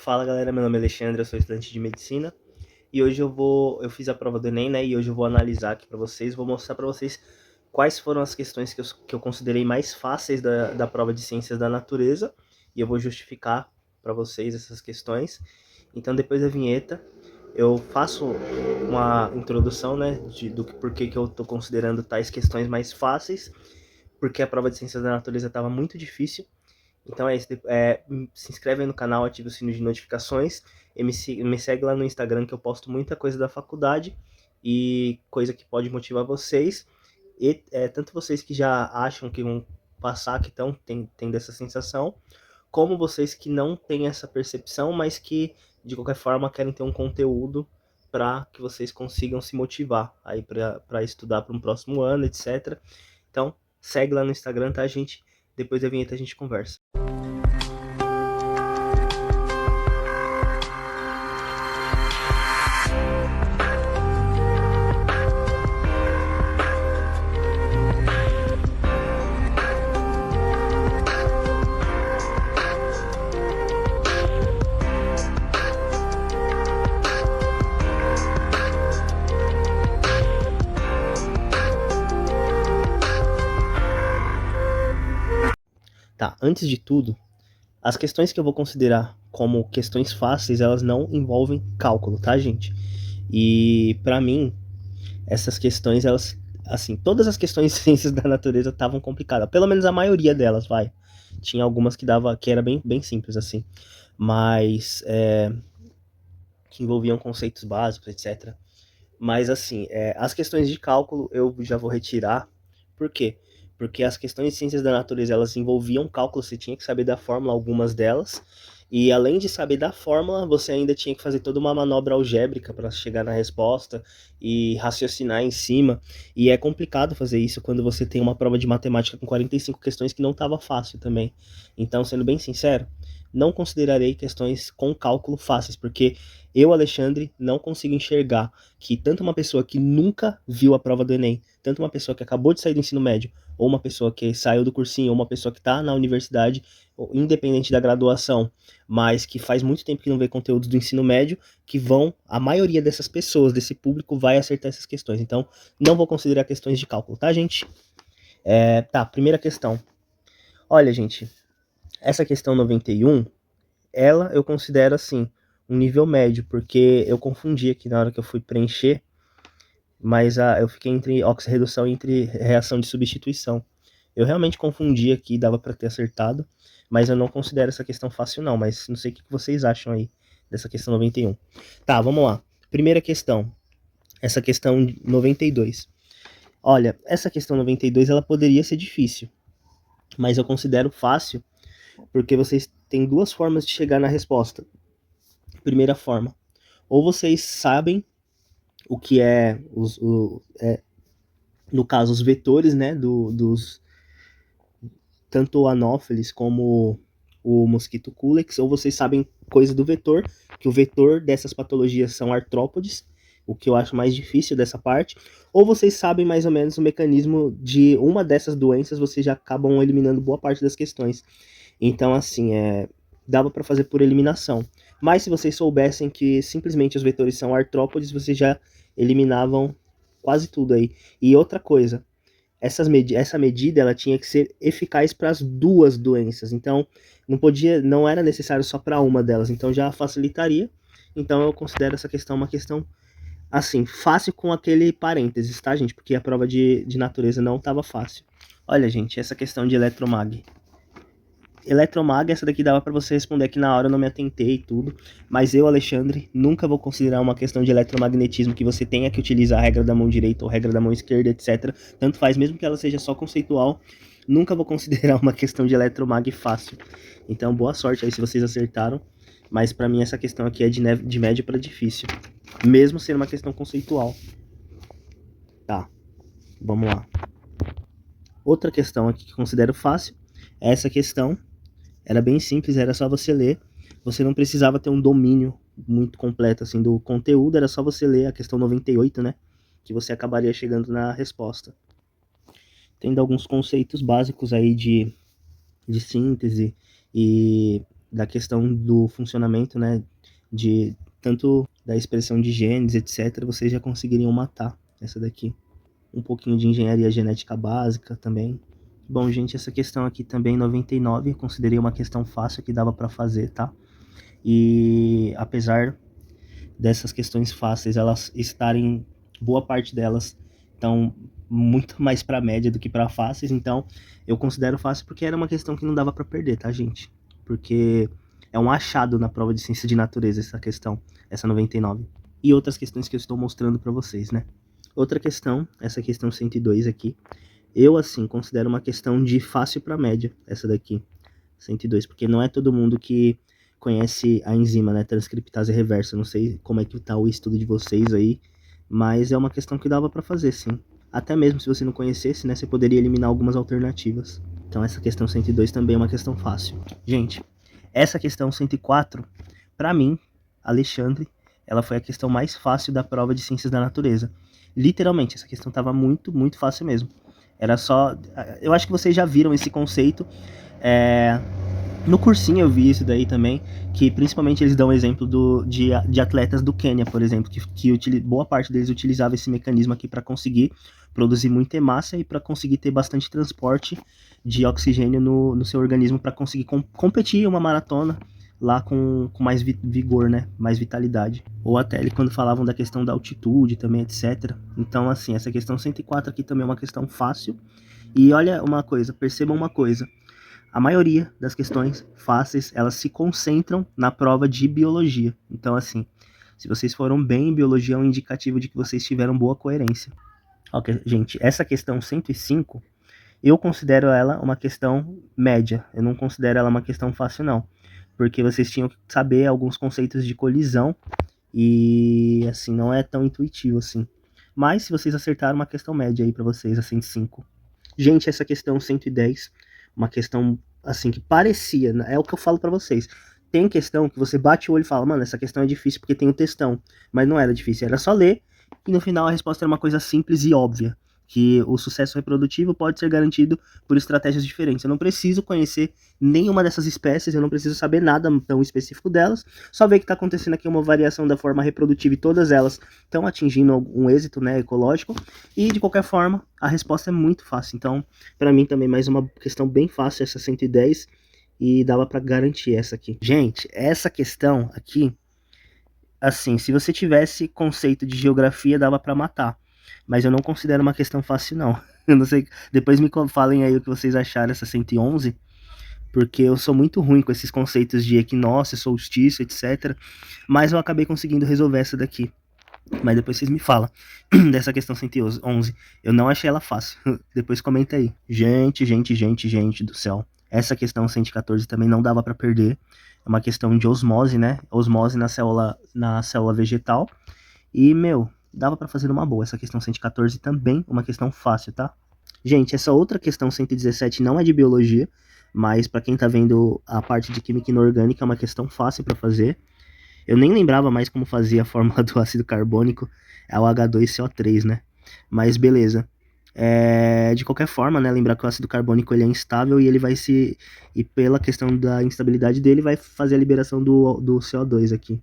Fala galera, meu nome é Alexandre, eu sou estudante de medicina e hoje eu fiz a prova do Enem, né? E hoje eu vou analisar aqui pra vocês, vou mostrar pra vocês quais foram as questões que eu considerei mais fáceis da prova de Ciências da Natureza e eu vou justificar pra vocês essas questões. Então, depois da vinheta, eu faço uma introdução, né, do porquê que eu tô considerando tais questões mais fáceis, porque a prova de Ciências da Natureza estava muito difícil. Então é isso, se inscreve aí no canal, ativa o sino de notificações e me segue lá no Instagram que eu posto muita coisa da faculdade e coisa que pode motivar vocês. E tanto vocês que já acham que vão passar, que estão tendo essa sensação, como vocês que não têm essa percepção, mas que de qualquer forma querem ter um conteúdo para que vocês consigam se motivar aí para estudar para um próximo ano, etc. Então segue lá no Instagram, tá, gente? Depois da vinheta a gente conversa. Tá, antes de tudo, as questões que eu vou considerar como questões fáceis, elas não envolvem cálculo, tá, gente? E pra mim, essas questões, elas, assim, todas as questões de ciências da natureza estavam complicadas, pelo menos a maioria delas, vai. Tinha algumas que era bem simples, assim, mas que envolviam conceitos básicos, etc. Mas, assim, as questões de cálculo eu já vou retirar. Por quê? Porque as questões de ciências da natureza, elas envolviam cálculo, você tinha que saber da fórmula, algumas delas. E além de saber da fórmula, você ainda tinha que fazer toda uma manobra algébrica para chegar na resposta e raciocinar em cima. E é complicado fazer isso quando você tem uma prova de matemática com 45 questões que não estava fácil também. Então, sendo bem sincero, não considerarei questões com cálculo fáceis, porque eu, Alexandre, não consigo enxergar que tanto uma pessoa que nunca viu a prova do Enem, tanto uma pessoa que acabou de sair do ensino médio, ou uma pessoa que saiu do cursinho, ou uma pessoa que está na universidade, independente da graduação, mas que faz muito tempo que não vê conteúdos do ensino médio, a maioria dessas pessoas, desse público, vai acertar essas questões. Então, não vou considerar questões de cálculo, tá, gente? Tá, primeira questão. Olha, gente, essa questão 91, ela eu considero, assim, um nível médio, porque eu confundi aqui na hora que eu fui preencher, mas eu fiquei entre oxirredução e entre reação de substituição. Eu realmente confundi aqui, dava para ter acertado, mas eu não considero essa questão fácil não, mas não sei o que vocês acham aí dessa questão 91. Tá, vamos lá. Primeira questão, essa questão 92. Olha, essa questão 92 ela poderia ser difícil, mas eu considero fácil porque vocês têm duas formas de chegar na resposta. Primeira forma, ou vocês sabem o que é no caso os vetores, né, dos tanto o Anopheles como o mosquito Culex, ou vocês sabem coisa do vetor, que o vetor dessas patologias são artrópodes, o que eu acho mais difícil dessa parte, ou vocês sabem mais ou menos o mecanismo de uma dessas doenças, vocês já acabam eliminando boa parte das questões. Então, assim, dava para fazer por eliminação. Mas se vocês soubessem que simplesmente os vetores são artrópodes, vocês já eliminavam quase tudo aí. E outra coisa, essa medida ela tinha que ser eficaz para as duas doenças. Então, não era necessário só para uma delas. Então já facilitaria. Então eu considero essa questão uma questão assim, fácil com aquele parênteses, tá, gente? Porque a prova de natureza não estava fácil. Olha, gente, essa questão de eletromag. Eletromag, essa daqui dava para você responder aqui na hora, eu não me atentei e tudo. Mas eu, Alexandre, nunca vou considerar uma questão de eletromagnetismo que você tenha que utilizar a regra da mão direita ou a regra da mão esquerda, etc. Tanto faz, mesmo que ela seja só conceitual, nunca vou considerar uma questão de eletromag fácil. Então, boa sorte aí se vocês acertaram. Mas para mim essa questão aqui é de médio para difícil. Mesmo sendo uma questão conceitual. Tá, vamos lá. Outra questão aqui que eu considero fácil é essa questão. Era bem simples, era só você ler. Você não precisava ter um domínio muito completo assim do conteúdo, era só você ler a questão 98, né? Que você acabaria chegando na resposta. Tendo alguns conceitos básicos aí de síntese e da questão do funcionamento, né, de tanto da expressão de genes, etc., vocês já conseguiriam matar essa daqui. Um pouquinho de engenharia genética básica também. Bom, gente, essa questão aqui também, 99, considerei uma questão fácil que dava para fazer, tá? E apesar dessas questões fáceis, elas estarem, boa parte delas estão muito mais para média do que para fáceis, então eu considero fácil porque era uma questão que não dava para perder, tá, gente? Porque é um achado na prova de ciência de natureza essa questão, essa 99. E outras questões que eu estou mostrando para vocês, né? Outra questão, essa questão 102 aqui, eu assim considero uma questão de fácil para média, essa daqui, 102, porque não é todo mundo que conhece a enzima, né, transcriptase reversa. Não sei como é que tá o estudo de vocês aí, mas é uma questão que dava para fazer, sim. Até mesmo se você não conhecesse, né, você poderia eliminar algumas alternativas. Então essa questão 102 também é uma questão fácil. Gente, essa questão 104, para mim, Alexandre, ela foi a questão mais fácil da prova de ciências da natureza. Literalmente, essa questão tava muito, muito fácil mesmo. Era só... Eu acho que vocês já viram esse conceito. No cursinho eu vi isso daí também, que principalmente eles dão exemplo de atletas do Quênia, por exemplo, que boa parte deles utilizava esse mecanismo aqui para conseguir produzir muita hemácia e para conseguir ter bastante transporte de oxigênio no seu organismo para conseguir competir uma maratona lá com mais vigor, né? Mais vitalidade. Ou até ele quando falavam da questão da altitude também, etc. Então, assim, essa questão 104 aqui também é uma questão fácil. E olha uma coisa, percebam uma coisa. A maioria das questões fáceis, elas se concentram na prova de biologia. Então, assim, se vocês foram bem em biologia, é um indicativo de que vocês tiveram boa coerência. Ok, gente, essa questão 105, eu considero ela uma questão média. Eu não considero ela uma questão fácil, não. Porque vocês tinham que saber alguns conceitos de colisão e, assim, não é tão intuitivo, assim. Mas, se vocês acertaram, uma questão média aí pra vocês, a 105. Gente, essa questão 110, uma questão, assim, que parecia, é o que eu falo pra vocês. Tem questão que você bate o olho e fala, mano, essa questão é difícil porque tem o textão. Mas não era difícil, era só ler e no final a resposta era uma coisa simples e óbvia. Que o sucesso reprodutivo pode ser garantido por estratégias diferentes. Eu não preciso conhecer nenhuma dessas espécies, eu não preciso saber nada tão específico delas, só ver que está acontecendo aqui uma variação da forma reprodutiva e todas elas estão atingindo um êxito, né, ecológico, e de qualquer forma a resposta é muito fácil. Então, para mim também mais uma questão bem fácil, essa 110, e dava para garantir essa aqui. Gente, essa questão aqui, assim, se você tivesse conceito de geografia, dava para matar. Mas eu não considero uma questão fácil, não. Eu não sei, depois me falem aí o que vocês acharam essa 111, porque eu sou muito ruim com esses conceitos de equinócio, solstício, etc. Mas eu acabei conseguindo resolver essa daqui. Mas depois vocês me falam dessa questão 111. Eu não achei ela fácil. Depois comenta aí. Gente do céu. Essa questão 114 também não dava para perder. É uma questão de osmose, né? Osmose na célula vegetal. E, meu, dava para fazer uma boa. Essa questão 114 também uma questão fácil, tá? Gente, essa outra questão 117 não é de biologia, mas para quem tá vendo a parte de química inorgânica é uma questão fácil para fazer. Eu nem lembrava mais como fazia a fórmula do ácido carbônico, é o H2CO3, né? Mas beleza. De qualquer forma, né, lembrar que o ácido carbônico ele é instável e ele vai se... E pela questão da instabilidade dele, vai fazer a liberação do CO2 aqui.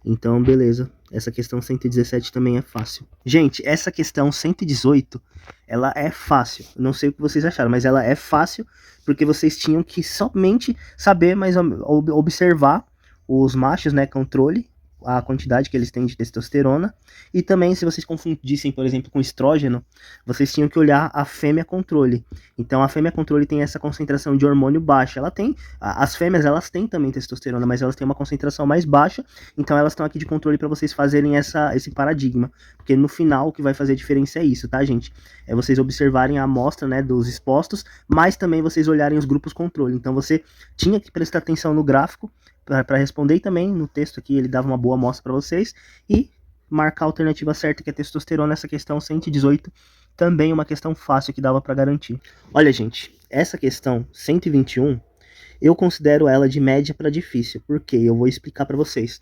Então, beleza. Essa questão 117 também é fácil. Gente, essa questão 118, ela é fácil. Não sei o que vocês acharam, mas ela é fácil porque vocês tinham que somente saber, mas observar os machos, né, controle, a quantidade que eles têm de testosterona, e também se vocês confundissem, por exemplo, com estrógeno, vocês tinham que olhar a fêmea controle. Então a fêmea controle tem essa concentração de hormônio baixa, ela tem, as fêmeas elas têm também testosterona, mas elas têm uma concentração mais baixa, então elas estão aqui de controle para vocês fazerem esse paradigma, porque no final o que vai fazer diferença é isso, tá, gente? É vocês observarem a amostra, né, dos expostos, mas também vocês olharem os grupos controle. Então você tinha que prestar atenção no gráfico para responder, e também no texto aqui ele dava uma boa amostra para vocês, e marcar a alternativa certa, que é testosterona. Essa questão 118 também uma questão fácil que dava para garantir. Olha, gente, essa questão 121 eu considero ela de média para difícil, porque eu vou explicar para vocês.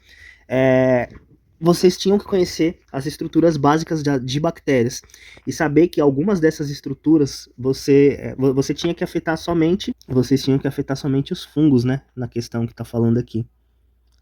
vocês tinham que conhecer as estruturas básicas de bactérias e saber que algumas dessas estruturas você tinha que afetar somente, vocês tinham que afetar somente os fungos, né, na questão que está falando aqui.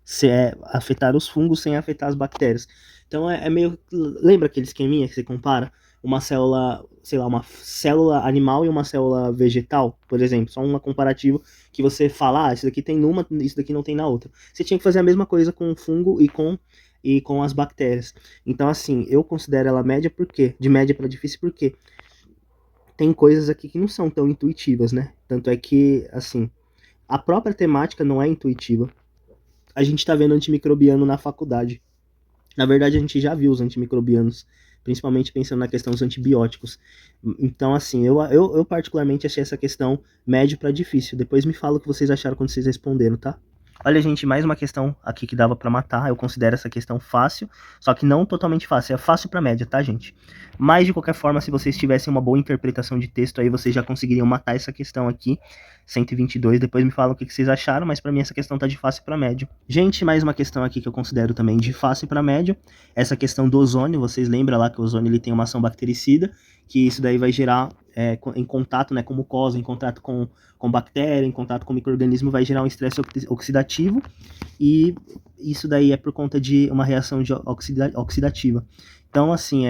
Se é afetar os fungos sem afetar as bactérias. Então é meio, lembra aquele esqueminha que você compara uma célula, sei lá, uma célula animal e uma célula vegetal, por exemplo, só uma comparativa que você fala, isso daqui tem numa, isso daqui não tem na outra. Você tinha que fazer a mesma coisa com o fungo e com as bactérias. Então, assim, eu considero ela média porque, de média para difícil porque tem coisas aqui que não são tão intuitivas, né? Tanto é que, assim, a própria temática não é intuitiva. A gente tá vendo antimicrobiano na faculdade. Na verdade, a gente já viu os antimicrobianos, principalmente pensando na questão dos antibióticos. Então, assim, eu particularmente achei essa questão médio para difícil. Depois me fala o que vocês acharam quando vocês responderam, tá? Olha, gente, mais uma questão aqui que dava para matar. Eu considero essa questão fácil, só que não totalmente fácil. É fácil para média, tá, gente? Mas, de qualquer forma, se vocês tivessem uma boa interpretação de texto aí, vocês já conseguiriam matar essa questão aqui. 122, depois me falam o que vocês acharam, mas para mim essa questão tá de fácil para médio. Gente, mais uma questão aqui que eu considero também de fácil para médio, essa questão do ozônio, vocês lembram lá que o ozônio ele tem uma ação bactericida, que isso daí vai gerar em contato, né, com mucosa, em contato com bactéria, em contato com micro-organismo, vai gerar um estresse oxidativo, e isso daí é por conta de uma reação oxidativa. Então, assim,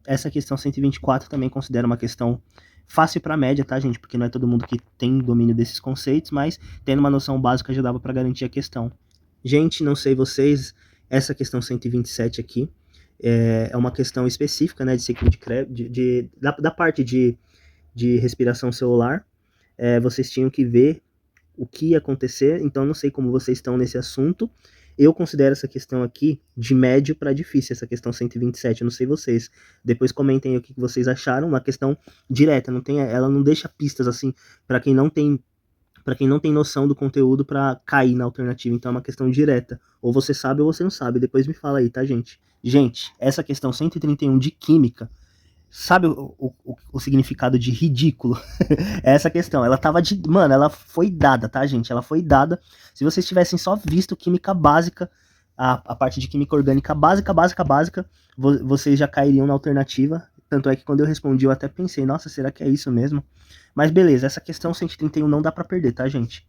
essa questão 124 também considero uma questão fácil para média, tá, gente? Porque não é todo mundo que tem domínio desses conceitos, mas tendo uma noção básica já dava para garantir a questão. Gente, não sei vocês, essa questão 127 aqui é uma questão específica, né, de ciclo de Krebs, da parte de respiração celular. Vocês tinham que ver o que ia acontecer, então não sei como vocês estão nesse assunto. Eu considero essa questão aqui de médio para difícil, essa questão 127, eu não sei vocês. Depois comentem o que vocês acharam, uma questão direta, ela não deixa pistas assim para quem não tem noção do conteúdo para cair na alternativa, então é uma questão direta. Ou você sabe ou você não sabe, depois me fala aí, tá, gente? Gente, essa questão 131 de química, sabe o significado de ridículo? É essa questão. Ela tava de. Mano, ela foi dada, tá, gente? Ela foi dada. Se vocês tivessem só visto química básica, a parte de química orgânica básica, vocês já cairiam na alternativa. Tanto é que quando eu respondi, eu até pensei, nossa, será que é isso mesmo? Mas beleza, essa questão 131 não dá pra perder, tá, gente?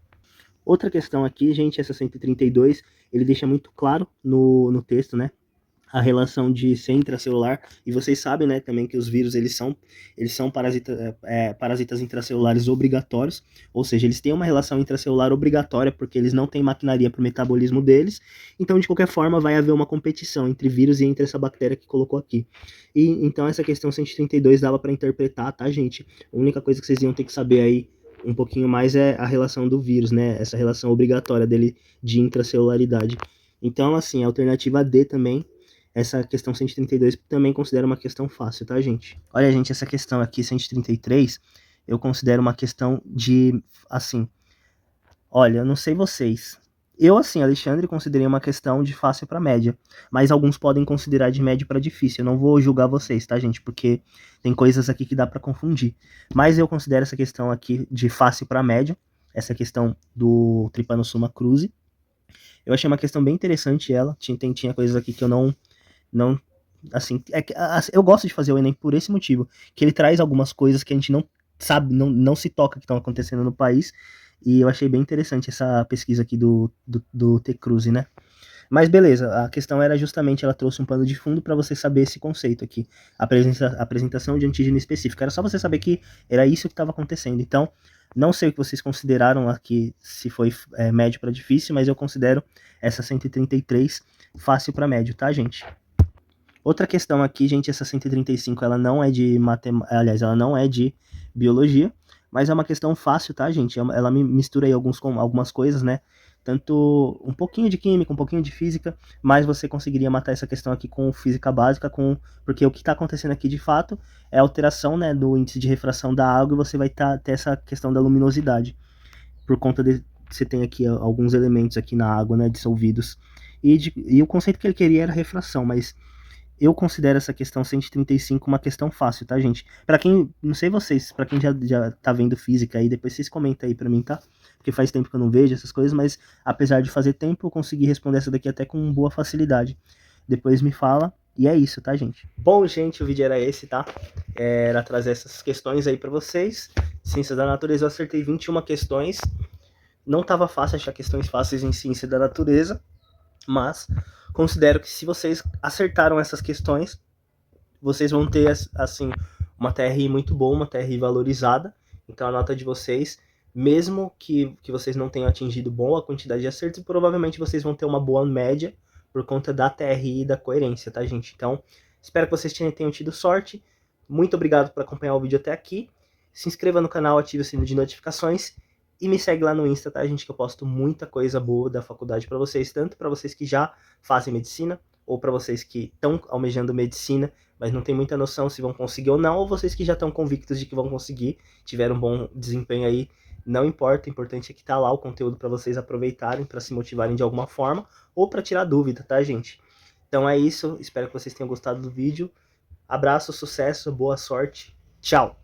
Outra questão aqui, gente, essa 132, ele deixa muito claro no texto, né? A relação de ser intracelular, e vocês sabem, né, também que os vírus, eles são parasitas intracelulares obrigatórios, ou seja, eles têm uma relação intracelular obrigatória, porque eles não têm maquinaria para o metabolismo deles, então, de qualquer forma, vai haver uma competição entre vírus e entre essa bactéria que colocou aqui. E, então, essa questão 132 dava para interpretar, tá, gente? A única coisa que vocês iam ter que saber aí um pouquinho mais é a relação do vírus, né, essa relação obrigatória dele de intracelularidade. Então, assim, a alternativa D também, essa questão 132 também considero uma questão fácil, tá, gente? Olha, gente, essa questão aqui, 133, eu considero uma questão de, assim, olha, eu não sei vocês. Eu, assim, Alexandre, considerei uma questão de fácil para média, mas alguns podem considerar de médio para difícil. Eu não vou julgar vocês, tá, gente? Porque tem coisas aqui que dá para confundir. Mas eu considero essa questão aqui de fácil para média, essa questão do Trypanosoma cruzi. Eu achei uma questão bem interessante ela. Tinha coisas aqui que eu não assim, eu gosto de fazer o Enem por esse motivo, que ele traz algumas coisas que a gente não sabe, não se toca que estão acontecendo no país, e eu achei bem interessante essa pesquisa aqui do T. Cruz, né? Mas beleza, a questão era justamente, ela trouxe um pano de fundo para você saber esse conceito aqui, a apresentação de antígeno específico, era só você saber que era isso que estava acontecendo. Então, não sei o que vocês consideraram aqui, se foi médio para difícil, mas eu considero essa 133 fácil para médio, tá, gente? Outra questão aqui, gente, essa 135, ela não é de matemática, aliás, ela não é de biologia, mas é uma questão fácil, tá, gente? Ela mistura aí algumas coisas, né? Tanto um pouquinho de química, um pouquinho de física, mas você conseguiria matar essa questão aqui com física básica, porque o que está acontecendo aqui de fato é a alteração, né, do índice de refração da água, e você vai ter essa questão da luminosidade, por conta de você tem aqui alguns elementos aqui na água, né, dissolvidos. E o conceito que ele queria era refração, mas eu considero essa questão 135 uma questão fácil, tá, gente? Pra quem, não sei vocês, pra quem já tá vendo física aí, depois vocês comentam aí pra mim, tá? Porque faz tempo que eu não vejo essas coisas, mas apesar de fazer tempo, eu consegui responder essa daqui até com boa facilidade. depois me fala. E é isso, tá, gente? Bom, gente, o vídeo era esse, tá? Era trazer essas questões aí pra vocês. Ciência da natureza, eu acertei 21 questões. Não tava fácil achar questões fáceis em ciência da natureza, mas considero que se vocês acertaram essas questões, vocês vão ter, assim, uma TRI muito boa, uma TRI valorizada. Então a nota de vocês, mesmo que vocês não tenham atingido boa quantidade de acertos, provavelmente vocês vão ter uma boa média por conta da TRI e da coerência, tá, gente? Então, espero que vocês tenham tido sorte. Muito obrigado por acompanhar o vídeo até aqui. Se inscreva no canal, ative o sino de notificações e me segue lá no Insta, tá, gente? Que eu posto muita coisa boa da faculdade para vocês, tanto para vocês que já fazem medicina, ou para vocês que estão almejando medicina, mas não tem muita noção se vão conseguir ou não, ou vocês que já estão convictos de que vão conseguir, tiveram um bom desempenho aí, não importa, o importante é que tá lá o conteúdo para vocês aproveitarem, para se motivarem de alguma forma, ou para tirar dúvida, tá, gente? Então é isso, espero que vocês tenham gostado do vídeo. Abraço, sucesso, boa sorte, tchau!